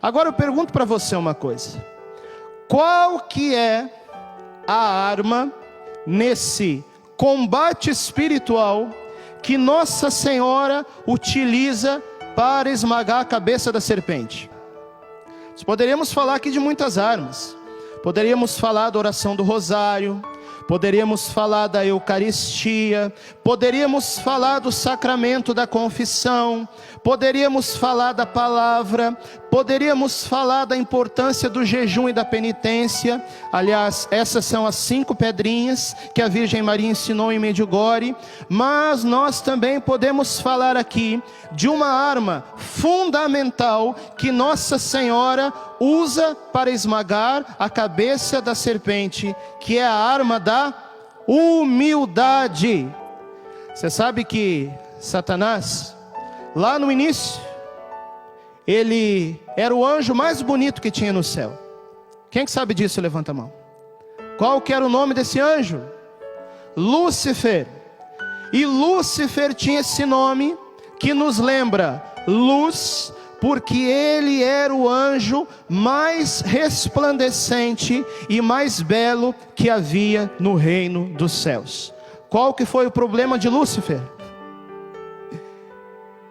Agora eu pergunto para você uma coisa: qual que é a arma nesse combate espiritual que Nossa Senhora utiliza para esmagar a cabeça da serpente? Nós poderíamos falar aqui de muitas armas. Poderíamos falar da oração do rosário, poderíamos falar da Eucaristia, poderíamos falar do sacramento da confissão, poderíamos falar da palavra, poderíamos falar da importância do jejum e da penitência. Aliás, essas são as 5 pedrinhas que a Virgem Maria ensinou em Medjugorje. Mas nós também podemos falar aqui de uma arma fundamental que Nossa Senhora usa para esmagar a cabeça da serpente, que é a arma da humildade. Você sabe que Satanás, lá no início, ele era o anjo mais bonito que tinha no céu. Quem que sabe disso? Levanta a mão. Qual que era o nome desse anjo? Lúcifer. E Lúcifer tinha esse nome que nos lembra luz, porque ele era o anjo mais resplandecente e mais belo que havia no reino dos céus. Qual que foi o problema de Lúcifer?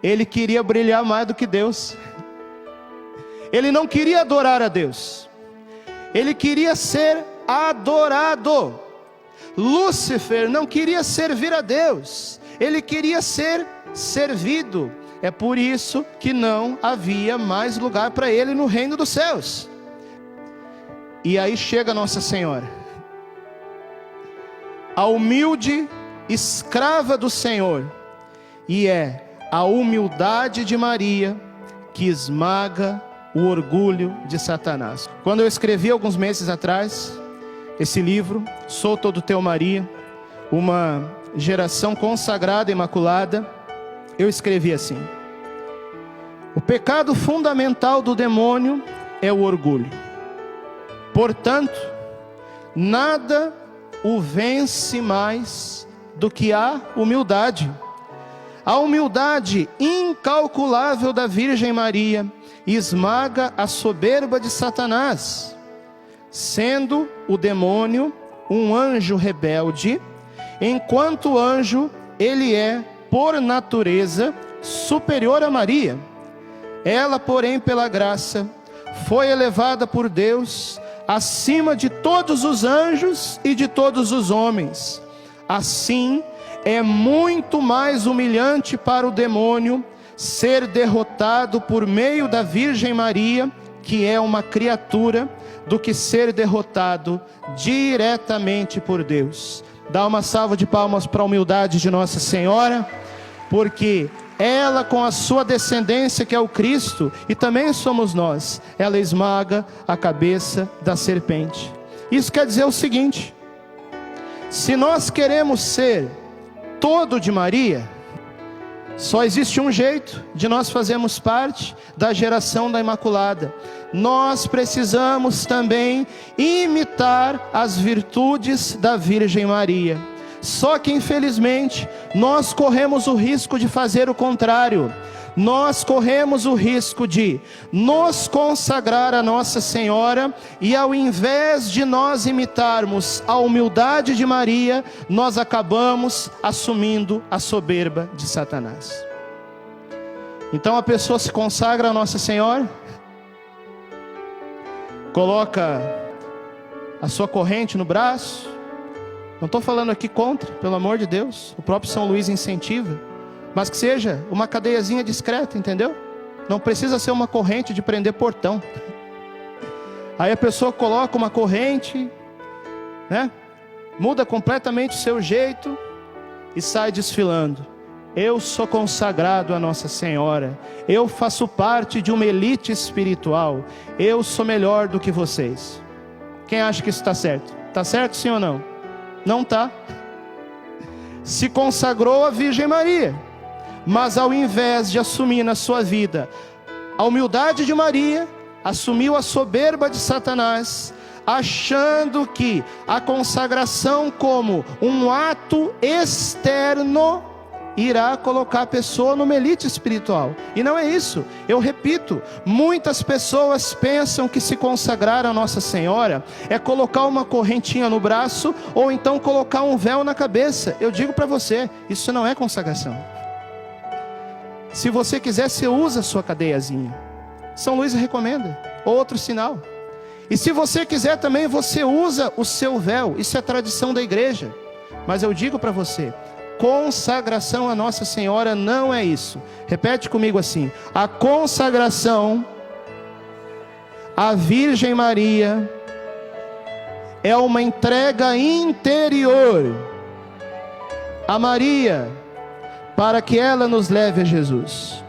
Ele queria brilhar mais do que Deus. Ele não queria adorar a Deus. Ele queria ser adorado. Lúcifer não queria servir a Deus. Ele queria ser servido. É por isso que não havia mais lugar para ele no reino dos céus. E aí chega Nossa Senhora, a humilde escrava do Senhor, e é a humildade de Maria que esmaga o orgulho de Satanás. Quando eu escrevi alguns meses atrás esse livro, Sou Todo Teu Maria, uma geração consagrada e imaculada, eu escrevi assim: o pecado fundamental do demônio é o orgulho. Portanto, nada o vence mais do que a humildade. A humildade incalculável da Virgem Maria esmaga a soberba de Satanás, sendo o demônio um anjo rebelde. Enquanto anjo, ele é, por natureza, superior a Maria. Ela, porém, pela graça, foi elevada por Deus acima de todos os anjos e de todos os homens. Assim, é muito mais humilhante para o demônio ser derrotado por meio da Virgem Maria, que é uma criatura, do que ser derrotado diretamente por Deus. Dá uma salva de palmas para a humildade de Nossa Senhora, porque ela, com a sua descendência, que é o Cristo, e também somos nós, ela esmaga a cabeça da serpente. Isso quer dizer o seguinte: se nós queremos ser todo de Maria, só existe um jeito de nós fazermos parte da geração da Imaculada. Nós precisamos também imitar as virtudes da Virgem Maria. Só que, infelizmente, nós corremos o risco de fazer o contrário. Nós corremos o risco de nos consagrar a Nossa Senhora, e ao invés de nós imitarmos a humildade de Maria, nós acabamos assumindo a soberba de Satanás. Então a pessoa se consagra a Nossa Senhora, coloca a sua corrente no braço. Não estou falando aqui contra, pelo amor de Deus, o próprio São Luís incentiva, mas que seja uma cadeiazinha discreta, entendeu? Não precisa ser uma corrente de prender portão. Aí a pessoa coloca uma corrente, né? Muda completamente o seu jeito e sai desfilando. Eu sou consagrado a Nossa Senhora, eu faço parte de uma elite espiritual, eu sou melhor do que vocês. Quem acha que isso está certo? Está certo, sim ou não? Não está. Se consagrou a Virgem Maria, mas ao invés de assumir na sua vida a humildade de Maria, assumiu a soberba de Satanás, achando que a consagração como um ato externo irá colocar a pessoa numa elite espiritual. E não é isso. Eu repito, muitas pessoas pensam que se consagrar a Nossa Senhora é colocar uma correntinha no braço ou então colocar um véu na cabeça. Eu digo para você, isso não é consagração. Se você quiser, você usa a sua cadeiazinha. São Luís recomenda. Outro sinal. E se você quiser também, você usa o seu véu. Isso é tradição da igreja. Mas eu digo para você, consagração a Nossa Senhora não é isso. Repete comigo assim: a consagração à Virgem Maria é uma entrega interior a Maria, para que ela nos leve a Jesus.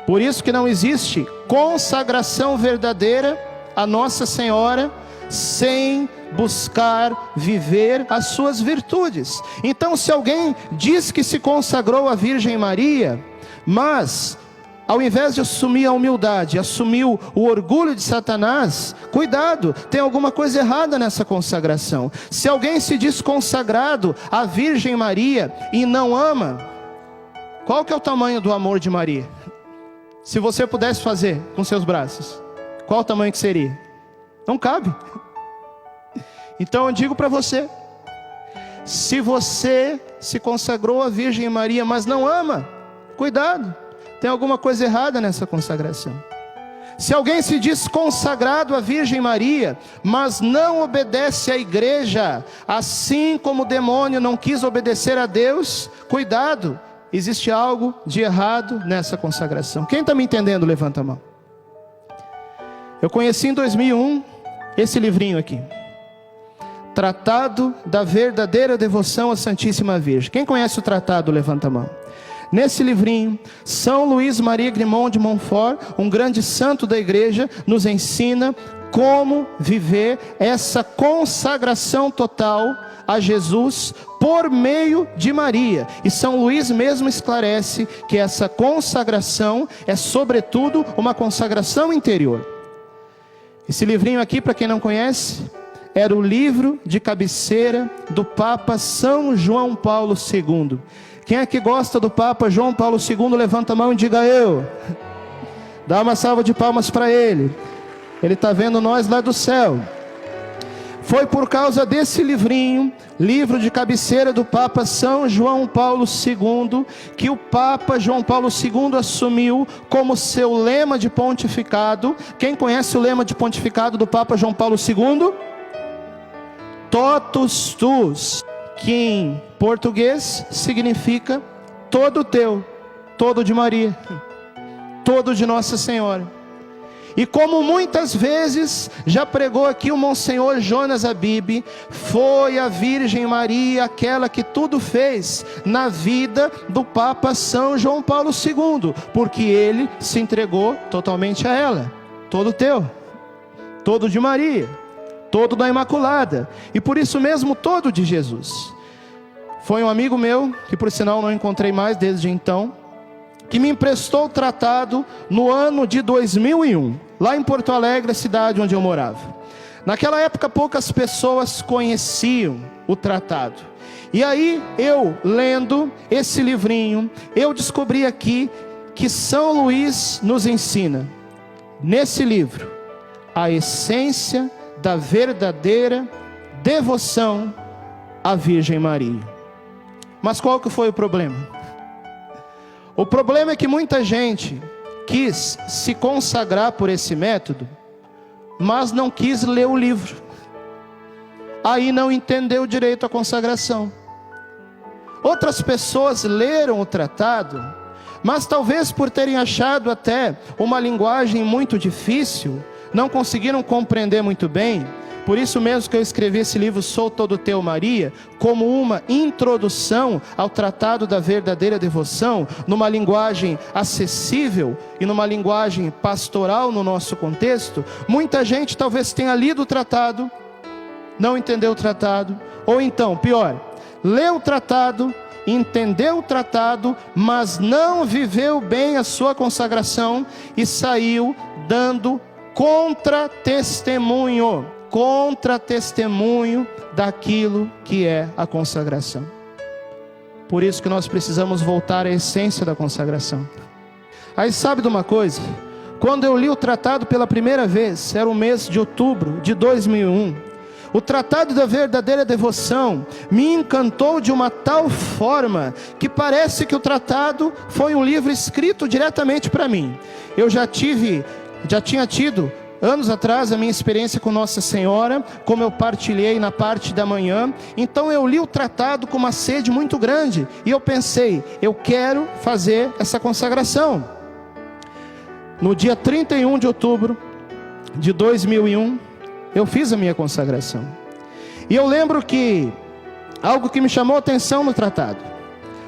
Por isso que não existe consagração verdadeira a Nossa Senhora sem buscar viver as suas virtudes. Então, se alguém diz que se consagrou à Virgem Maria, mas ao invés de assumir a humildade, assumiu o orgulho de Satanás, cuidado, tem alguma coisa errada nessa consagração. Se alguém se diz consagrado à Virgem Maria e não ama, qual que é o tamanho do amor de Maria? Se você pudesse fazer com seus braços, qual o tamanho que seria? Não cabe. Então eu digo para você, se você se consagrou à Virgem Maria, mas não ama, cuidado, tem alguma coisa errada nessa consagração. Se alguém se diz consagrado à Virgem Maria, mas não obedece à igreja, assim como o demônio não quis obedecer a Deus, cuidado, existe algo de errado nessa consagração. Quem está me entendendo, levanta a mão. Eu conheci em 2001 esse livrinho aqui, Tratado da Verdadeira Devoção à Santíssima Virgem. Quem conhece o tratado, levanta a mão. Nesse livrinho, São Luís Maria Grimond de Montfort, um grande santo da igreja, nos ensina como viver essa consagração total a Jesus por meio de Maria. E São Luís mesmo esclarece que essa consagração é sobretudo uma consagração interior. Esse livrinho aqui, para quem não conhece, era o livro de cabeceira do Papa São João Paulo II. Quem é que gosta do Papa João Paulo II? Levanta a mão e diga eu. Dá uma salva de palmas para ele. Ele está vendo nós lá do céu. Foi por causa desse livrinho, livro de cabeceira do Papa São João Paulo II, que o Papa João Paulo II assumiu como seu lema de pontificado. Quem conhece o lema de pontificado do Papa João Paulo II? Totus tuus, que em português significa todo teu, todo de Maria, todo de Nossa Senhora. E como muitas vezes já pregou aqui o Monsenhor Jonas Abib, foi a Virgem Maria aquela que tudo fez na vida do Papa São João Paulo II, porque ele se entregou totalmente a ela. Todo teu, todo de Maria, todo da Imaculada, e por isso mesmo todo de Jesus. Foi um amigo meu, que por sinal não encontrei mais desde então, que me emprestou o tratado no ano de 2001, lá em Porto Alegre, a cidade onde eu morava. Naquela época poucas pessoas conheciam o tratado. E aí eu, lendo esse livrinho, eu descobri aqui que São Luís nos ensina, nesse livro, a essência da verdadeira devoção à Virgem Maria. Mas qual que foi o problema? O problema é que muita gente quis se consagrar por esse método, mas não quis ler o livro. Aí não entendeu direito a consagração. Outras pessoas leram o tratado, mas talvez por terem achado até uma linguagem muito difícil, não conseguiram compreender muito bem. Por isso mesmo que eu escrevi esse livro, Sou Todo Teu, Maria, como uma introdução ao Tratado da Verdadeira Devoção, numa linguagem acessível e numa linguagem pastoral no nosso contexto. Muita gente talvez tenha lido o tratado, não entendeu o tratado, ou então, pior, leu o tratado, entendeu o tratado, mas não viveu bem a sua consagração e saiu dando contra-testemunho daquilo que é a consagração. Por isso que nós precisamos voltar à essência da consagração. Aí sabe de uma coisa? Quando eu li o tratado pela primeira vez, era o mês de outubro de 2001, o tratado da verdadeira devoção me encantou de uma tal forma que parece que o tratado foi um livro escrito diretamente para mim. Eu já tinha tido anos atrás a minha experiência com Nossa Senhora, como eu partilhei na parte da manhã. Então eu li o tratado com uma sede muito grande e eu pensei, eu quero fazer essa consagração. No dia 31 de outubro de 2001, eu fiz a minha consagração. E eu lembro que algo que me chamou a atenção no tratado,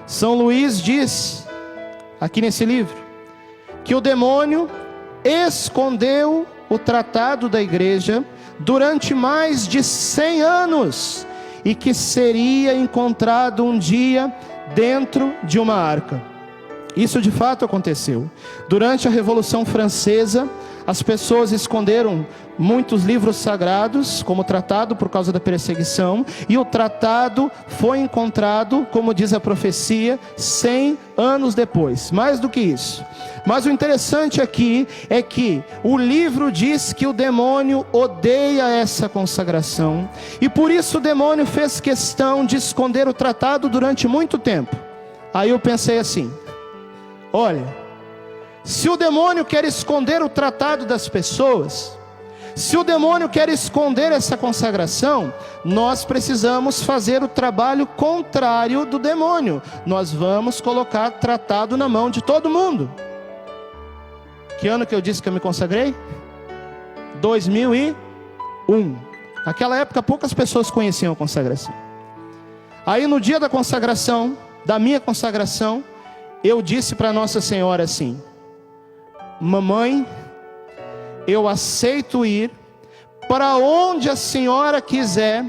São Luís diz, aqui nesse livro, que o demônio escondeu o tratado da igreja durante mais de 100 anos e que seria encontrado um dia dentro de uma arca. Isso de fato aconteceu. Durante a Revolução Francesa, as pessoas esconderam muitos livros sagrados, como o tratado, por causa da perseguição, e o tratado foi encontrado, como diz a profecia, 100 anos depois. Mais do que isso. Mas o interessante aqui é que o livro diz que o demônio odeia essa consagração, e por isso o demônio fez questão de esconder o tratado durante muito tempo. Aí eu pensei assim, olha, se o demônio quer esconder o tratado das pessoas, se o demônio quer esconder essa consagração, nós precisamos fazer o trabalho contrário do demônio. Nós vamos colocar tratado na mão de todo mundo. Que ano que eu disse que eu me consagrei? 2001. Naquela época poucas pessoas conheciam a consagração. Aí no dia da consagração, da minha consagração, eu disse para Nossa Senhora assim, mamãe, eu aceito ir para onde a senhora quiser,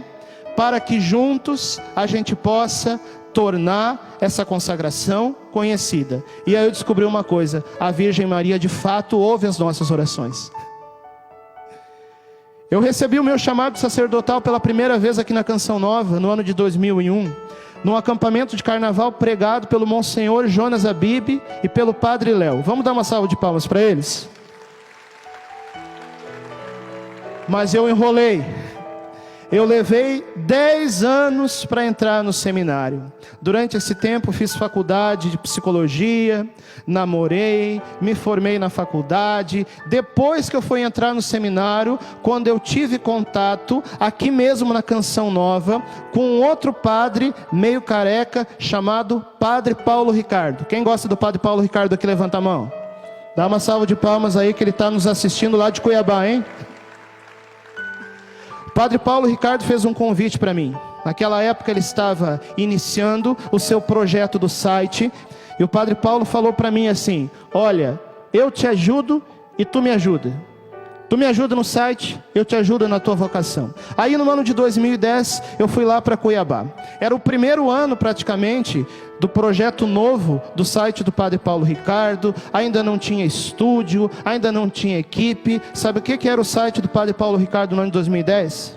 para que juntos a gente possa tornar essa consagração conhecida. E aí eu descobri uma coisa, a Virgem Maria de fato ouve as nossas orações. Eu recebi o meu chamado sacerdotal pela primeira vez aqui na Canção Nova, no ano de 2001, num acampamento de carnaval pregado pelo Monsenhor Jonas Abib e pelo Padre Léo. Vamos dar uma salva de palmas para eles? Mas eu enrolei. Eu levei 10 anos para entrar no seminário. Durante esse tempo fiz faculdade de psicologia, namorei, me formei na faculdade. Depois que eu fui entrar no seminário, quando eu tive contato, aqui mesmo na Canção Nova, com um outro padre meio careca, chamado Padre Paulo Ricardo. Quem gosta do Padre Paulo Ricardo aqui, levanta a mão. Dá uma salva de palmas aí que ele está nos assistindo lá de Cuiabá, hein? Padre Paulo Ricardo fez um convite para mim. Naquela época ele estava iniciando o seu projeto do site. E o Padre Paulo falou para mim assim, olha, eu te ajudo e tu me ajuda. Tu me ajuda no site, eu te ajudo na tua vocação. Aí no ano de 2010 eu fui lá para Cuiabá. Era o primeiro ano praticamente do projeto novo do site do Padre Paulo Ricardo. Ainda não tinha estúdio, ainda não tinha equipe. Sabe o que era o site do Padre Paulo Ricardo no ano de 2010?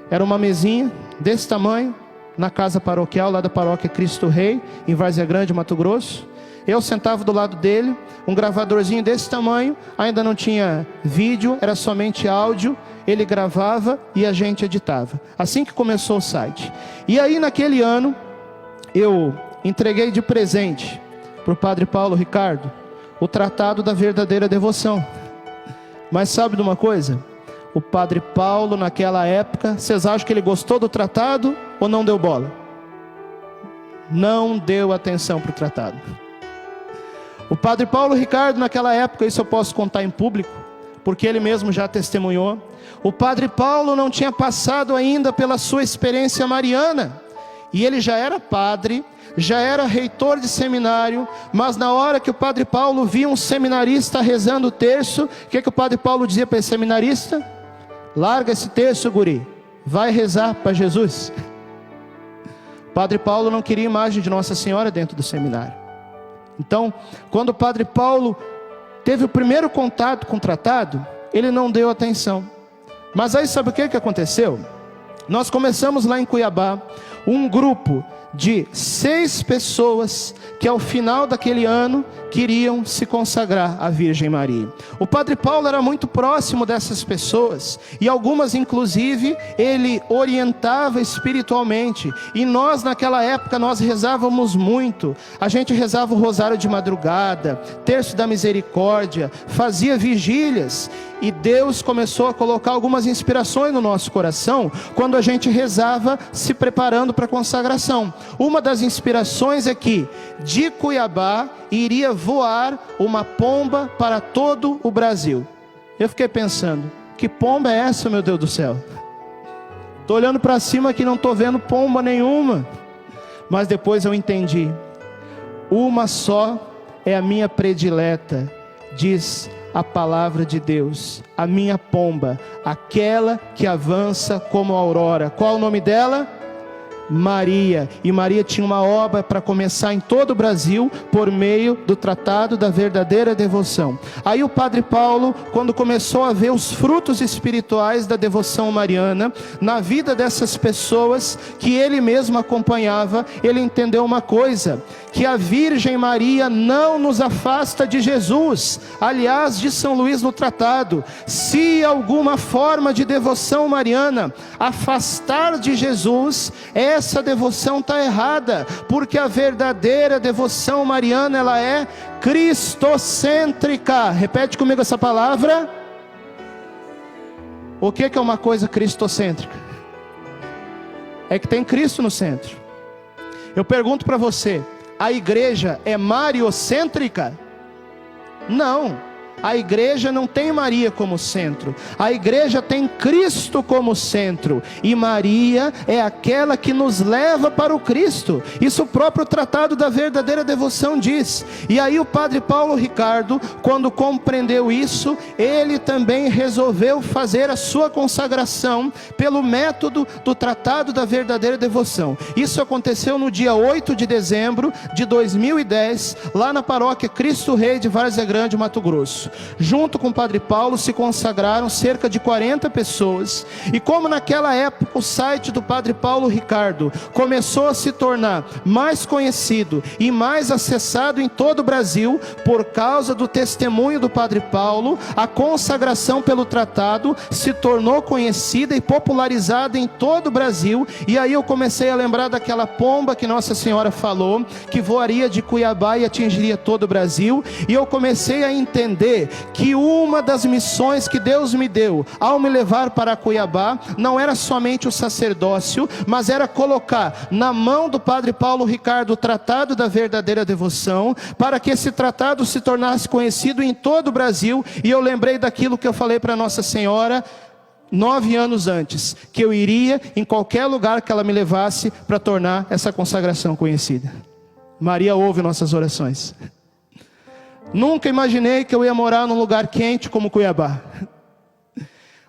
Era uma mesinha desse tamanho, na casa paroquial lá da paróquia Cristo Rei, em Várzea Grande, Mato Grosso. Eu sentava do lado dele, um gravadorzinho desse tamanho, ainda não tinha vídeo, era somente áudio. Ele gravava e a gente editava. Assim que começou o site. E aí naquele ano, eu entreguei de presente para o Padre Paulo Ricardo o Tratado da Verdadeira Devoção. Mas sabe de uma coisa? O Padre Paulo naquela época, vocês acham que ele gostou do tratado ou não deu bola? Não deu atenção para o tratado. O Padre Paulo Ricardo naquela época, isso eu posso contar em público, porque ele mesmo já testemunhou. O Padre Paulo não tinha passado ainda pela sua experiência mariana. E ele já era padre, já era reitor de seminário. Mas na hora que o Padre Paulo via um seminarista rezando o terço, o que o Padre Paulo dizia para esse seminarista? Larga esse terço, guri, vai rezar para Jesus. O Padre Paulo não queria imagem de Nossa Senhora dentro do seminário. Então, quando o Padre Paulo teve o primeiro contato com o tratado, ele não deu atenção. Mas aí sabe o que aconteceu? Nós começamos lá em Cuiabá um grupo de 6 pessoas que ao final daquele ano queriam se consagrar à Virgem Maria. O Padre Paulo era muito próximo dessas pessoas, e algumas inclusive ele orientava espiritualmente, e nós naquela época nós rezávamos muito. A gente rezava o rosário de madrugada, terço da misericórdia, fazia vigílias, e Deus começou a colocar algumas inspirações no nosso coração, quando a gente rezava se preparando para a consagração. Uma das inspirações é que de Cuiabá iria voar uma pomba para todo o Brasil. Eu fiquei pensando, que pomba é essa, meu Deus do céu? Estou olhando para cima aqui, não estou vendo pomba nenhuma. Mas depois eu entendi, uma só é a minha predileta, diz a palavra de Deus, a minha pomba, aquela que avança como a aurora. Qual o nome dela? Maria. E Maria tinha uma obra para começar em todo o Brasil por meio do Tratado da Verdadeira Devoção. Aí o Padre Paulo, quando começou a ver os frutos espirituais da devoção mariana na vida dessas pessoas que ele mesmo acompanhava, ele entendeu uma coisa, que a Virgem Maria não nos afasta de Jesus. Aliás, diz São Luís no tratado, se alguma forma de devoção mariana afastar de Jesus, essa devoção está errada, porque a verdadeira devoção mariana, ela é cristocêntrica. Repete comigo essa palavra. O que é uma coisa cristocêntrica? É que tem Cristo no centro. Eu pergunto para você, a igreja é mariocêntrica? Não. A igreja não tem Maria como centro, a igreja tem Cristo como centro, e Maria é aquela que nos leva para o Cristo. Isso o próprio Tratado da Verdadeira Devoção diz. E aí o Padre Paulo Ricardo, quando compreendeu isso, ele também resolveu fazer a sua consagração pelo método do Tratado da Verdadeira Devoção. Isso aconteceu no dia 8 de dezembro de 2010, lá na paróquia Cristo Rei de Várzea Grande, Mato Grosso. Junto com o Padre Paulo se consagraram cerca de 40 pessoas, e como naquela época o site do Padre Paulo Ricardo começou a se tornar mais conhecido e mais acessado em todo o Brasil, por causa do testemunho do Padre Paulo, a consagração pelo tratado se tornou conhecida e popularizada em todo o Brasil. E aí eu comecei a lembrar daquela pomba que Nossa Senhora falou, que voaria de Cuiabá e atingiria todo o Brasil, e eu comecei a entender que uma das missões que Deus me deu ao me levar para Cuiabá não era somente o sacerdócio, mas era colocar na mão do Padre Paulo Ricardo o Tratado da Verdadeira Devoção, para que esse tratado se tornasse conhecido em todo o Brasil. E eu lembrei daquilo que eu falei para Nossa Senhora 9 anos antes, que eu iria em qualquer lugar que ela me levasse para tornar essa consagração conhecida. Maria ouve nossas orações. Nunca imaginei que eu ia morar num lugar quente como Cuiabá.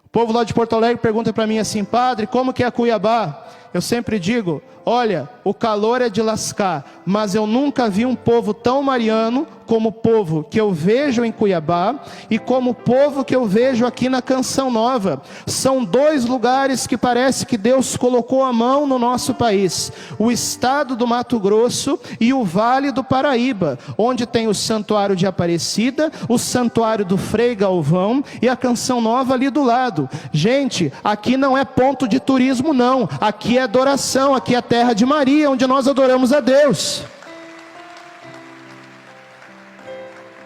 O povo lá de Porto Alegre pergunta para mim assim: padre, como que é Cuiabá? Eu sempre digo, olha, o calor é de lascar, mas eu nunca vi um povo tão mariano como o povo que eu vejo em Cuiabá e como o povo que eu vejo aqui na Canção Nova. São 2 lugares que parece que Deus colocou a mão no nosso país: o estado do Mato Grosso e o Vale do Paraíba, onde tem o Santuário de Aparecida, o Santuário do Frei Galvão e a Canção Nova ali do lado. Gente, aqui não é ponto de turismo não, aqui é adoração, aqui é a terra de Maria, onde nós adoramos a Deus.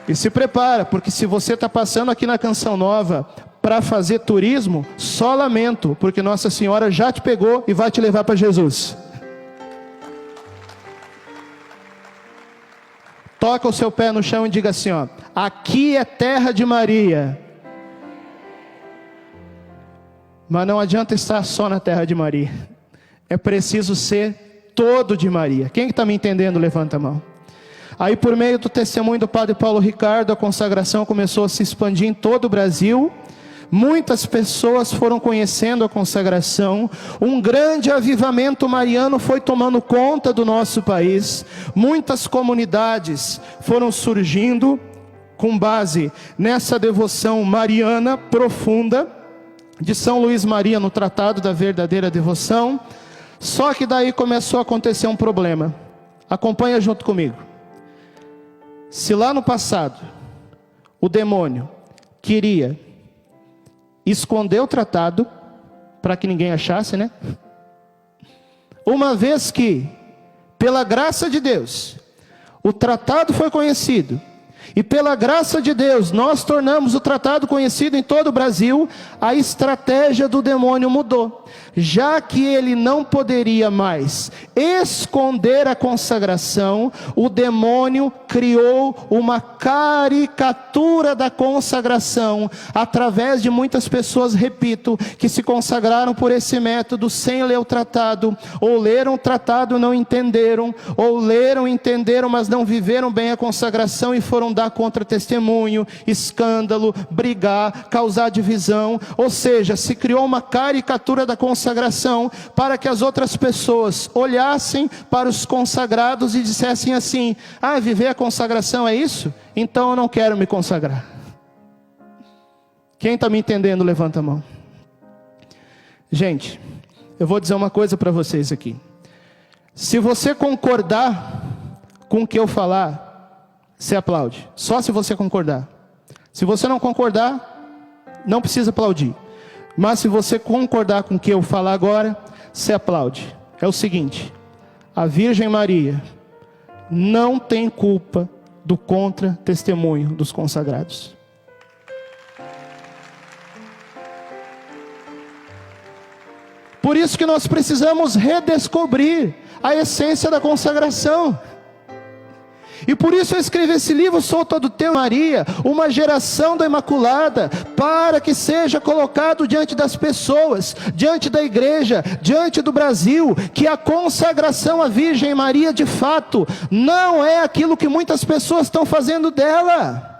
E se prepara, porque se você está passando aqui na Canção Nova para fazer turismo, só lamento, porque Nossa Senhora já te pegou e vai te levar para Jesus. Toca o seu pé no chão e diga assim, ó: aqui é terra de Maria. Mas não adianta estar só na terra de Maria, é preciso ser todo de Maria. Quem está me entendendo, levanta a mão. Aí por meio do testemunho do Padre Paulo Ricardo, a consagração começou a se expandir em todo o Brasil. Muitas pessoas foram conhecendo a consagração, um grande avivamento mariano foi tomando conta do nosso país. Muitas comunidades foram surgindo com base nessa devoção mariana profunda de São Luís Maria no Tratado da Verdadeira Devoção. Só que daí começou a acontecer um problema. Acompanha junto comigo. Se lá no passado o demônio queria esconder o tratado para que ninguém achasse, né? Uma vez que, pela graça de Deus, o tratado foi conhecido, e pela graça de Deus nós tornamos o tratado conhecido em todo o Brasil, a estratégia do demônio mudou. Já que ele não poderia mais esconder a consagração, o demônio criou uma caricatura da consagração, através de muitas pessoas, repito, que se consagraram por esse método sem ler o tratado, ou leram o tratado e não entenderam, ou leram e entenderam, mas não viveram bem a consagração e foram dar contra-testemunho, escândalo, brigar, causar divisão. Ou seja, se criou uma caricatura da consagração para que as outras pessoas olhassem para os consagrados e dissessem assim: ah, viver a consagração é isso? Então eu não quero me consagrar. Quem está me entendendo, levanta a mão. Gente, eu vou dizer uma coisa para vocês aqui. Se você concordar com o que eu falar, você aplaude. Só se você concordar. Se você não concordar, não precisa aplaudir. Mas se você concordar com o que eu falar agora, você aplaude. É o seguinte: a Virgem Maria não tem culpa do contra-testemunho dos consagrados. Por isso que nós precisamos redescobrir a essência da consagração. E por isso eu escrevi esse livro, Sou Todo Teu, Maria, uma geração da Imaculada, para que seja colocado diante das pessoas, diante da igreja, diante do Brasil, que a consagração à Virgem Maria de fato não é aquilo que muitas pessoas estão fazendo dela.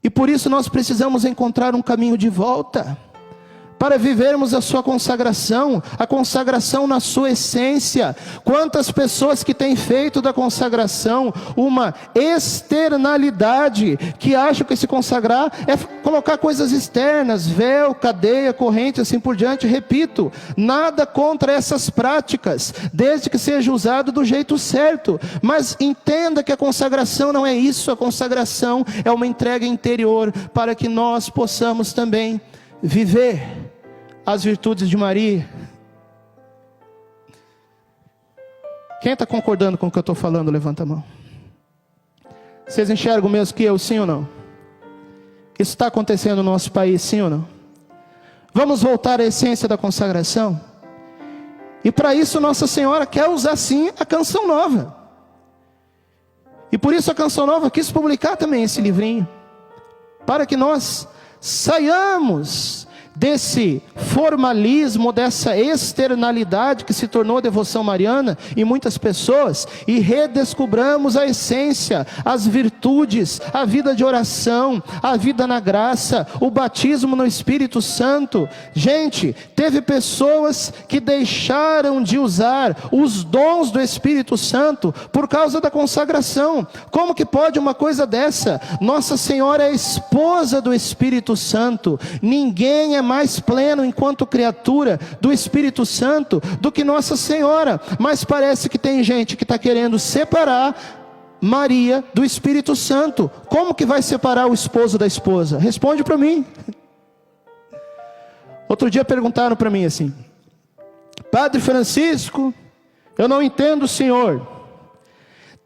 E por isso nós precisamos encontrar um caminho de volta, para vivermos a sua consagração, a consagração na sua essência. Quantas pessoas que têm feito da consagração uma externalidade, que acham que se consagrar é colocar coisas externas, véu, cadeia, corrente, assim por diante. Repito, nada contra essas práticas, desde que seja usado do jeito certo. Mas entenda que a consagração não é isso. A consagração é uma entrega interior, para que nós possamos também viver as virtudes de Maria. Quem está concordando com o que eu estou falando, levanta a mão. Vocês enxergam mesmo que eu, sim ou não? Isso está acontecendo no nosso país, sim ou não? Vamos voltar à essência da consagração? E para isso Nossa Senhora quer usar sim a Canção Nova. E por isso a Canção Nova quis publicar também esse livrinho, para que nós saiamos desse formalismo, dessa externalidade que se tornou a devoção mariana em muitas pessoas, e redescobramos a essência, as virtudes, a vida de oração, a vida na graça, o batismo no Espírito Santo. Gente, teve pessoas que deixaram de usar os dons do Espírito Santo por causa da consagração. Como que pode uma coisa dessa? Nossa Senhora é esposa do Espírito Santo. Ninguém é mais pleno enquanto criatura do Espírito Santo do que Nossa Senhora. Mas parece que tem gente que está querendo separar Maria do Espírito Santo. Como que vai separar o esposo da esposa? Responde para mim. Outro dia perguntaram para mim assim: Padre Francisco, eu não entendo o senhor.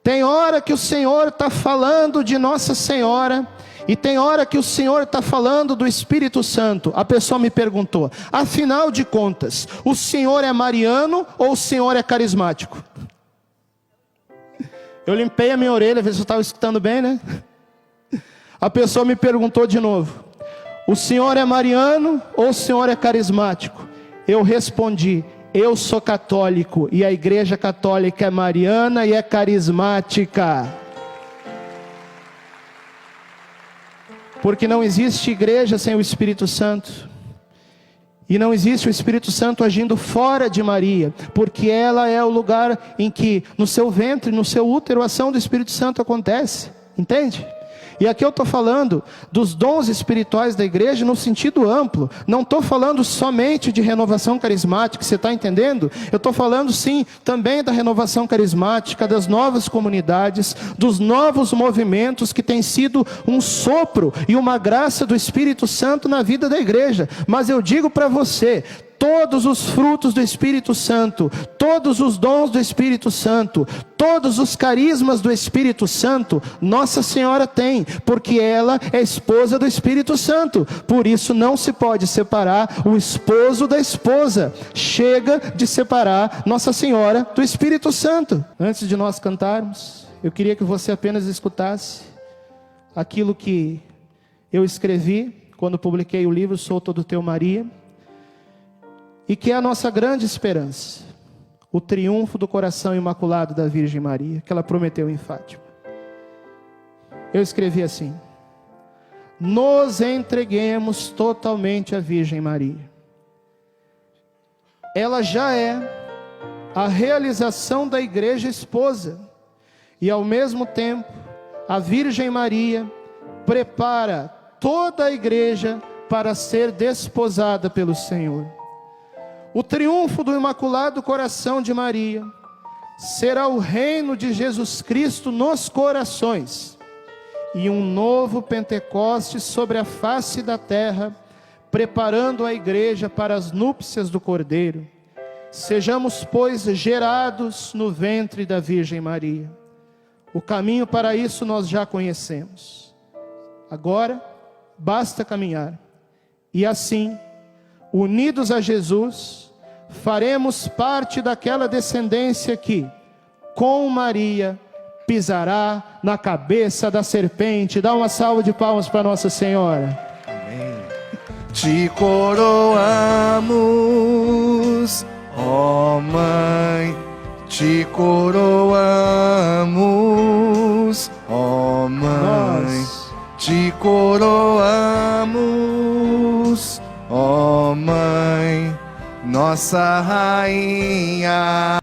Tem hora que o senhor está falando de Nossa Senhora, e tem hora que o Senhor está falando do Espírito Santo. A pessoa me perguntou: afinal de contas, o Senhor é mariano ou o Senhor é carismático? Eu limpei a minha orelha, ver se eu estava escutando bem, né? A pessoa me perguntou de novo: o Senhor é mariano ou o Senhor é carismático? Eu respondi: eu sou católico, e a Igreja Católica é mariana e é carismática. Porque não existe igreja sem o Espírito Santo. E não existe o Espírito Santo agindo fora de Maria, porque ela é o lugar em que no seu ventre, no seu útero, a ação do Espírito Santo acontece. Entende? E aqui eu estou falando dos dons espirituais da igreja no sentido amplo. Não estou falando somente de renovação carismática, você está entendendo? Eu estou falando sim também da renovação carismática, das novas comunidades, dos novos movimentos que tem sido um sopro e uma graça do Espírito Santo na vida da igreja. Mas eu digo para você, todos os frutos do Espírito Santo, todos os dons do Espírito Santo, todos os carismas do Espírito Santo, Nossa Senhora tem, porque ela é esposa do Espírito Santo. Por isso não se pode separar o esposo da esposa. Chega de separar Nossa Senhora do Espírito Santo. Antes de nós cantarmos, eu queria que você apenas escutasse aquilo que eu escrevi quando publiquei o livro Sou Todo Teu, Maria, e que é a nossa grande esperança, o triunfo do coração imaculado da Virgem Maria, que ela prometeu em Fátima. Eu escrevi assim: nos entreguemos totalmente à Virgem Maria. Ela já é a realização da igreja esposa, e ao mesmo tempo, a Virgem Maria prepara toda a igreja para ser desposada pelo Senhor. O triunfo do Imaculado Coração de Maria será o reino de Jesus Cristo nos corações e um novo Pentecostes sobre a face da terra, preparando a igreja para as núpcias do Cordeiro. Sejamos, pois, gerados no ventre da Virgem Maria. O caminho para isso nós já conhecemos. Agora, basta caminhar. E assim, unidos a Jesus, faremos parte daquela descendência que, com Maria, pisará na cabeça da serpente. Dá uma salva de palmas para Nossa Senhora. Amém. Te coroamos, ó Mãe, te coroamos, ó Mãe, te coroamos, ó Mãe, nossa Rainha.